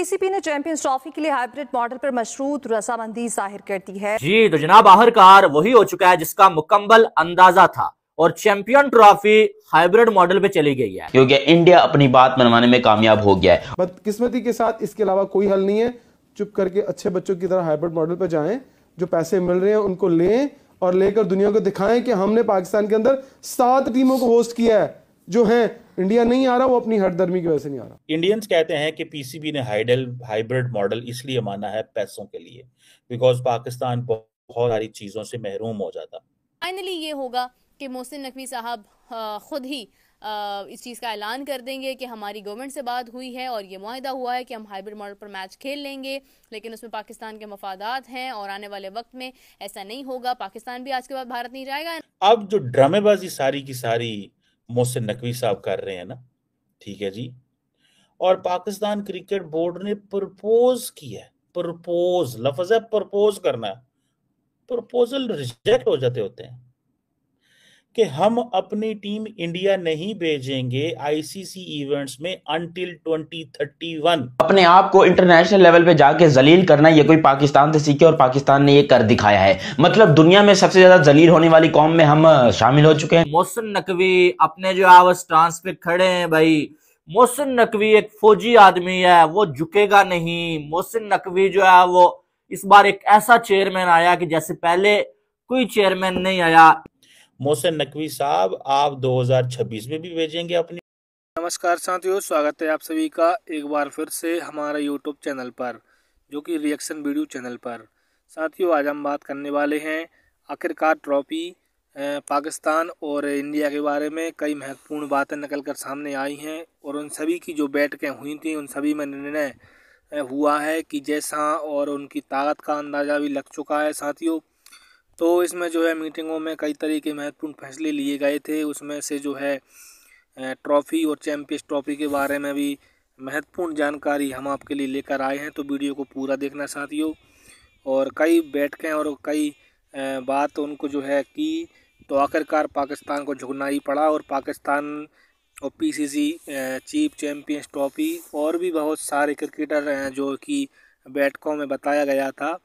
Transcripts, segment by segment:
PCB ने champions trophy के लिए हाइब्रिड मॉडल पर मशरूत रजामंदी जाहिर कर दी है। जी तो जनाब, आखिरकार वही हो चुका है जिसका मुकम्मल अंदाजा था और चैंपियन ट्रॉफी हाइब्रिड मॉडल पे चली गई है, क्योंकि इंडिया अपनी बात मनवाने में कामयाब हो गया है। बदकिस्मती के साथ इसके अलावा कोई हल नहीं है। चुप करके अच्छे बच्चों की तरह हाइब्रिड मॉडल पर जाएं, जो पैसे मिल रहे हैं उनको लें और लेकर दुनिया को दिखाएं कि हमने पाकिस्तान के अंदर 7 टीमों को होस्ट किया है जो हैं। इंडिया नहीं आ रहा, वो अपनी हठधर्मी की वजह से नहीं आ रहा। इंडियंस कहते हैं कि पीसीबी ने हाइब्रिड मॉडल इसलिए माना है पैसों के लिए, बिकॉज पाकिस्तान बहुत सारी चीजों से महरूम हो जाता। फाइनली ये होगा कि मोहसिन नकवी साहब खुद ही इस चीज़ का ऐलान कर देंगे कि हमारी गवर्नमेंट से बात हुई है और ये मुआहदा हुआ है कि हम हाइब्रिड मॉडल पर मैच खेल लेंगे, लेकिन उसमें पाकिस्तान के मफादात हैं और आने वाले वक्त में ऐसा नहीं होगा। पाकिस्तान भी आज के बाद भारत नहीं जाएगा। अब जो ड्रामेबाजी सारी की सारी मोहसिन नकवी साहब कर रहे हैं ना, ठीक है जी, और पाकिस्तान क्रिकेट बोर्ड ने प्रपोज किया है, प्रपोज लफ्ज है, प्रपोज करना है, प्रपोजल रिजेक्ट हो जाते होते हैं कि हम अपनी टीम इंडिया नहीं भेजेंगे आईसीसी इवेंट्स में अंटिल 2031। अपने आप को इंटरनेशनल लेवल पे जाके जलील करना, ये कोई पाकिस्तान से सीखे और पाकिस्तान ने ये कर दिखाया है। मतलब दुनिया में सबसे ज्यादा जलील होने वाली कौम में हम शामिल हो चुके हैं। मोहसिन नकवी अपने जो है वो स्टांस पे खड़े हैं भाई। मोहसिन नकवी एक फौजी आदमी है, वो झुकेगा नहीं। मोहसिन नकवी जो है वो इस बार एक ऐसा चेयरमैन आया कि जैसे पहले कोई चेयरमैन नहीं आया। मोहसिन नकवी साहब, आप 2026 में भी भेजेंगे अपनी। नमस्कार साथियों, स्वागत है आप सभी का एक बार फिर से हमारा यूट्यूब चैनल पर, जो कि रिएक्शन वीडियो चैनल पर। साथियों, आज हम बात करने वाले हैं आखिरकार ट्रॉफी पाकिस्तान और इंडिया के बारे में। कई महत्वपूर्ण बातें निकल कर सामने आई हैं और उन सभी की जो बैठकें हुई थी उन सभी में निर्णय हुआ है कि जैसा और उनकी ताकत का अंदाज़ा भी लग चुका है साथियों। तो इसमें जो है मीटिंगों में कई तरह के महत्वपूर्ण फैसले लिए गए थे। उसमें से जो है ट्रॉफ़ी और चैंपियंस ट्रॉफ़ी के बारे में भी महत्वपूर्ण जानकारी हम आपके लिए लेकर आए हैं। तो वीडियो को पूरा देखना साथियों। और कई बैठकें और कई बात उनको जो है की, तो आखिरकार पाकिस्तान को झुकना ही पड़ा और पाकिस्तान और पीसीसी चीफ चैंपियंस ट्रॉफ़ी और भी बहुत सारे क्रिकेटर हैं जो कि बैठकों में बताया गया था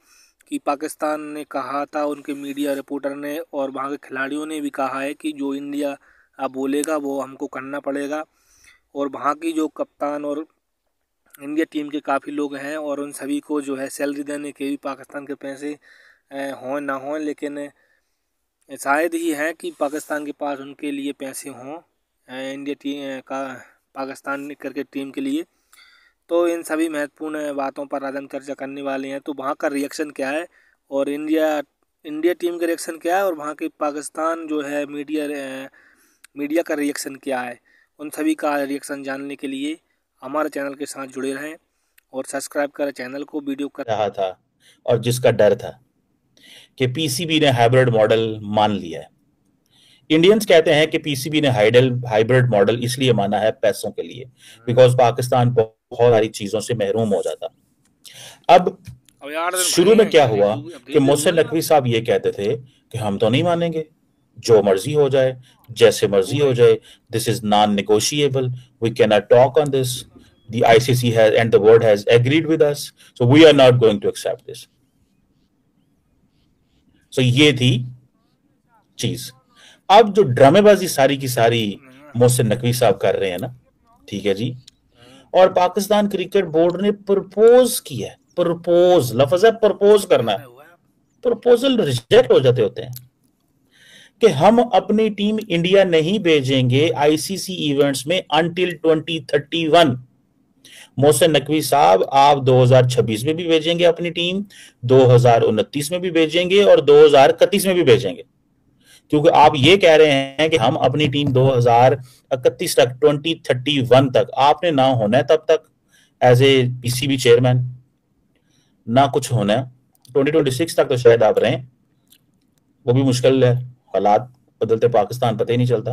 कि पाकिस्तान ने कहा था, उनके मीडिया रिपोर्टर ने और वहाँ के खिलाड़ियों ने भी कहा है कि जो इंडिया अब बोलेगा वो हमको करना पड़ेगा। और वहाँ की जो कप्तान और इंडिया टीम के काफ़ी लोग हैं और उन सभी को जो है सैलरी देने के भी पाकिस्तान के पैसे हों ना हों, लेकिन शायद ही है कि पाकिस्तान के पास उनके लिए पैसे हों इंडिया टीम का पाकिस्तान क्रिकेट टीम के लिए। तो इन सभी महत्वपूर्ण बातों पर आज हम चर्चा करने वाले हैं। तो वहाँ का रिएक्शन क्या है और इंडिया टीम का रिएक्शन क्या है और वहाँ के पाकिस्तान जो है मीडिया का रिएक्शन क्या है, उन सभी का रिएक्शन जानने के लिए हमारे चैनल के साथ जुड़े रहें और सब्सक्राइब करें चैनल को। वीडियो कर रहा था और जिसका डर था कि पीसीबी ने हाइब्रिड मॉडल मान लिया है। इंडियंस कहते हैं कि पीसीबी ने हाइब्रिड मॉडल इसलिए माना है पैसों के लिए, बिकॉज पाकिस्तान बहुत सारी चीजों से महरूम हो जाता। अब शुरू में क्या हुआ कि मोहसिन नकवी साहब ये कहते थे कि हम तो नहीं मानेंगे, जो मर्जी हो जाए, जैसे मर्जी हो जाए, this is non negotiable, we can not talk on this, the ICC has and the world has agreed with us, so we are not going to accept this. सो ये थी चीज। अब जो ड्रामेबाजी सारी की सारी मोहसिन नकवी साहब कर रहे हैं ना, ठीक है जी, और पाकिस्तान क्रिकेट बोर्ड ने प्रपोज किया है, प्रपोज लफ्ज है, प्रपोज करना है, प्रपोजल रिजेक्ट हो जाते होते हैं कि हम अपनी टीम इंडिया नहीं भेजेंगे आईसीसी इवेंट्स में अंटिल 2031। मोहसिन नकवी साहब, आप 2026 में भी भेजेंगे अपनी टीम, 2029 में भी भेजेंगे और 2031 में भी भेजेंगे, क्योंकि आप ये कह रहे हैं कि हम अपनी टीम 2031 तक 2031 तक, आपने ना होना है तब तक एज ए पीसीबी चेयरमैन, ना कुछ होना है 2026 तक तो शायद आप रहें, वो भी मुश्किल है। हालात बदलते पाकिस्तान पता ही नहीं चलता।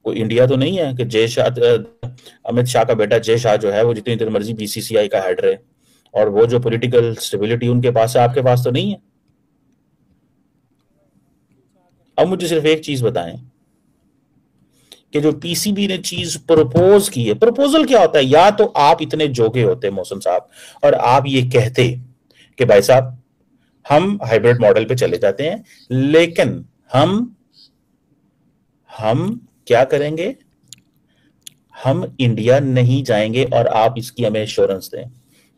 कोई इंडिया तो नहीं है कि जय शाह, अमित शाह का बेटा जय शाह जो है वो जितनी देर मर्जी बीसीसीआई का हेड रहे, और वो जो पॉलिटिकल स्टेबिलिटी उनके पास है आपके पास तो नहीं है। अब मुझे सिर्फ एक चीज बताएं कि जो पीसीबी ने चीज प्रपोज की है, प्रपोजल क्या होता है, या तो आप इतने जोगे होते मोहसिन साहब और आप ये कहते कि भाई साहब हम हाइब्रिड मॉडल पे चले जाते हैं, लेकिन हम क्या करेंगे, हम इंडिया नहीं जाएंगे और आप इसकी हमें एश्योरेंस दें।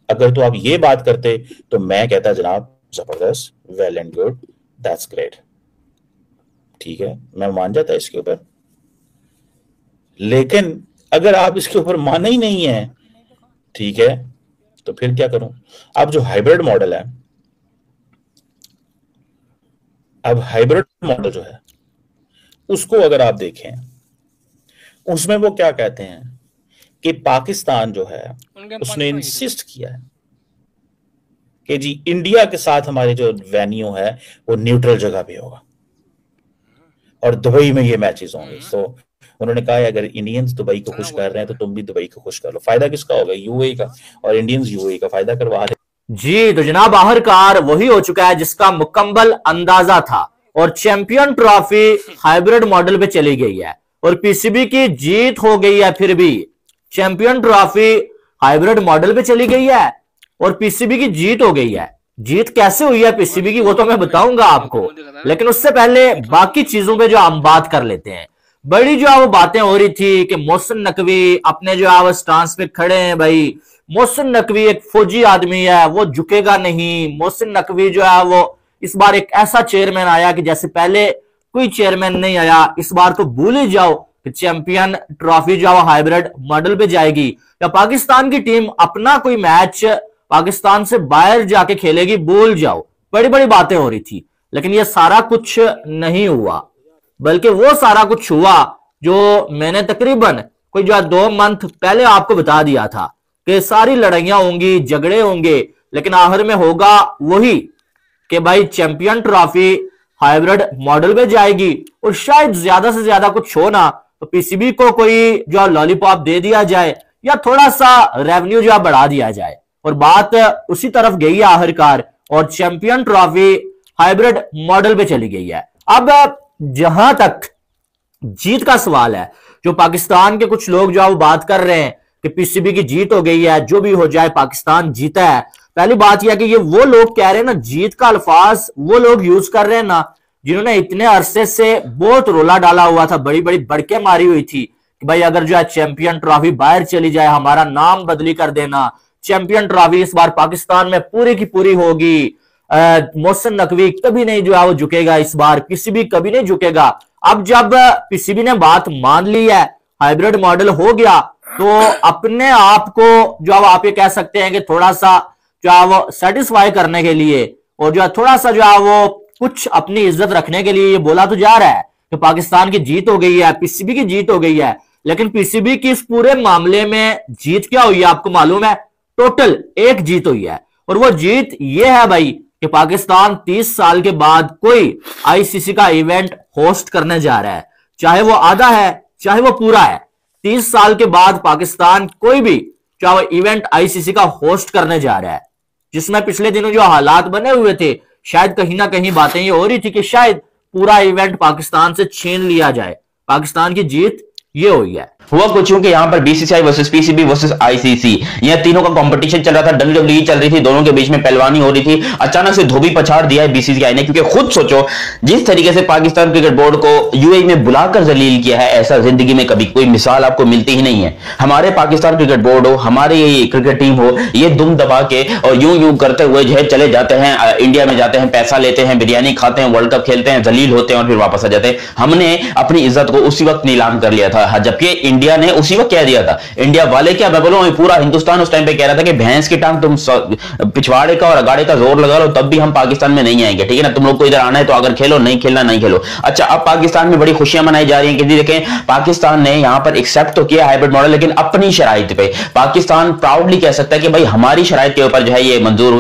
अगर तो आप ये बात करते तो मैं कहता जनाब जबरदस्त, well and good, that's great, ठीक है, मैं मान जाता इसके ऊपर। लेकिन अगर आप इसके ऊपर माने ही नहीं है, ठीक है, तो फिर क्या करूं। अब जो हाइब्रिड मॉडल है, अब हाइब्रिड मॉडल जो है उसको अगर आप देखें, उसमें वो क्या कहते हैं कि पाकिस्तान जो है उसने इंसिस्ट किया है कि जी इंडिया के साथ हमारे जो वेन्यू है वो न्यूट्रल जगह पे होगा और दुबई में ये मैचेस होंगे। तो उन्होंने कहा है अगर इंडियंस दुबई को खुश कर रहे हैं तो तुम भी दुबई को खुश कर लो। फायदा किसका होगा, यूएई का, और इंडियंस यूएई का फायदा करवा रहे। जी तो जनाब आखिरकार वही हो चुका है जिसका मुकम्मल अंदाजा था, और चैंपियन ट्रॉफी हाइब्रिड मॉडल पे चली गई है और पीसीबी की जीत हो गई है। फिर भी चैंपियन ट्रॉफी हाइब्रिड मॉडल पे चली गई है और पीसीबी की जीत हो गई है। जीत कैसे हुई है पीसीबी की वो तो मैं बताऊंगा आपको, लेकिन उससे पहले बाकी चीजों पे जो हम बात कर लेते हैं। बड़ी जो है वो बातें हो रही थी कि मोहसिन नकवी अपने जो है वो स्टांस पे खड़े हैं। भाई मोहसिन नकवी एक फौजी आदमी है, वो झुकेगा नहीं। मोहसिन नकवी जो है वो इस बार एक ऐसा चेयरमैन आया कि जैसे पहले कोई चेयरमैन नहीं आया। इस बार तो भूल ही जाओ कि चैंपियन ट्रॉफी जो है हाइब्रिड मॉडल पे जाएगी, या पाकिस्तान की टीम अपना कोई मैच पाकिस्तान से बाहर जाके खेलेगी, भूल जाओ। बड़ी बड़ी बातें हो रही थी, लेकिन ये सारा कुछ नहीं हुआ, बल्कि वो सारा कुछ हुआ जो मैंने तकरीबन कोई जो 2 मंथ पहले आपको बता दिया था कि सारी लड़ाइयां होंगी, झगड़े होंगे, लेकिन आखिर में होगा वही कि भाई चैंपियन ट्रॉफी हाइब्रिड मॉडल में जाएगी और शायद ज्यादा से ज्यादा कुछ हो ना तो पीसीबी को कोई जो लॉलीपॉप दे दिया जाए या थोड़ा सा रेवेन्यू जो बढ़ा दिया जाए, और बात उसी तरफ गई है आखिरकार, और चैंपियन ट्रॉफी हाइब्रिड मॉडल पे चली गई है। अब जहां तक जीत का सवाल है, जो पाकिस्तान के कुछ लोग जो है वो बात कर रहे हैं कि पीसीबी की जीत हो गई है, जो भी हो जाए पाकिस्तान जीता है। पहली बात यह कि ये वो लोग कह रहे हैं ना, जीत का अल्फाज वो लोग यूज कर रहे हैं ना जिन्होंने इतने अरसे से बहुत रोला डाला हुआ था, बड़ी बड़ी बड़के मारी हुई थी कि भाई अगर जो है चैंपियन ट्रॉफी बाहर चली जाए हमारा नाम बदली कर देना, चैंपियन ट्रॉफी इस बार पाकिस्तान में पूरी की पूरी होगी, मोहसिन नकवी कभी नहीं जो है वो झुकेगा, इस बार पीसीबी कभी नहीं झुकेगा। अब जब पीसीबी ने बात मान ली है, हाइब्रिड मॉडल हो गया, तो अपने आप को जो आप ये कह सकते हैं कि थोड़ा सा जो है वो सेटिस्फाई करने के लिए और जो है थोड़ा सा जो है वो कुछ अपनी इज्जत रखने के लिए ये बोला तो जा रहा है कि पाकिस्तान की जीत हो गई है, पीसीबी की जीत हो गई है। लेकिन पीसीबी की इस पूरे मामले में जीत क्या हुई है आपको मालूम है? टोटल एक जीत हुई है, और वो जीत ये है भाई कि पाकिस्तान 30 साल के बाद कोई आईसीसी का इवेंट होस्ट करने जा रहा है, चाहे वो आधा है चाहे वो पूरा है। 30 साल के बाद पाकिस्तान कोई भी चाहे वो इवेंट आईसीसी का होस्ट करने जा रहा है, जिसमें पिछले दिनों जो हालात बने हुए थे, शायद कहीं ना कहीं बातें ये हो रही थी कि शायद पूरा इवेंट पाकिस्तान से छीन लिया जाए। पाकिस्तान की जीत ये हुई है। हुआ कुछ यूं कि यहाँ पर BCCI versus PCB versus ICC, यह तीनों का कंपटीशन चल रहा था, डब्ल्यूडब्ल्यूई चल रही थी, दोनों के बीच में पहलवानी हो रही थी। अचानक से धोबी पछाड़ दिया है बीसीसीआई ने, क्योंकि खुद सोचो जिस तरीके से पाकिस्तान क्रिकेट बोर्ड को यूएई में बुलाकर जलील किया है, ऐसा जिंदगी में कभी कोई मिसाल आपको मिलती ही नहीं है। हमारे पाकिस्तान क्रिकेट बोर्ड हो, हमारे क्रिकेट टीम हो, ये दुम दबा के और यूं यूं करते हुए जो है चले जाते हैं, इंडिया में जाते हैं, पैसा लेते हैं, बिरयानी खाते हैं, वर्ल्ड कप खेलते हैं, जलील होते हैं और फिर वापस आ जाते हैं। हमने अपनी इज्जत को उसी वक्त नीलाम कर लिया था, जबकि इंडिया ने उसी वक्त कह दिया था। इंडिया वाले क्या, मैं बोलूं पूरा हिंदुस्तान उस टाइम पे कह रहा था कि भैंस की टांग तुम पिछवाड़े का और अगाड़े का जोर लगा लो तब भी हम पाकिस्तान में नहीं आएंगे, ठीक है ना। तुम लोग को इधर आना है तो अगर खेलो, नहीं खेलना नहीं खेलो। अच्छा, अब पाकिस्तान में बड़ी खुशियां मनाई जा रही हैं कि देखें पाकिस्तान ने यहां पर एक्सेप्ट तो किया हाइब्रिड मॉडल, लेकिन अपनी शराइत पे। पाकिस्तान प्राउडली कह सकता है कि भाई हमारी शराइत के ऊपर जो है ये मंजूर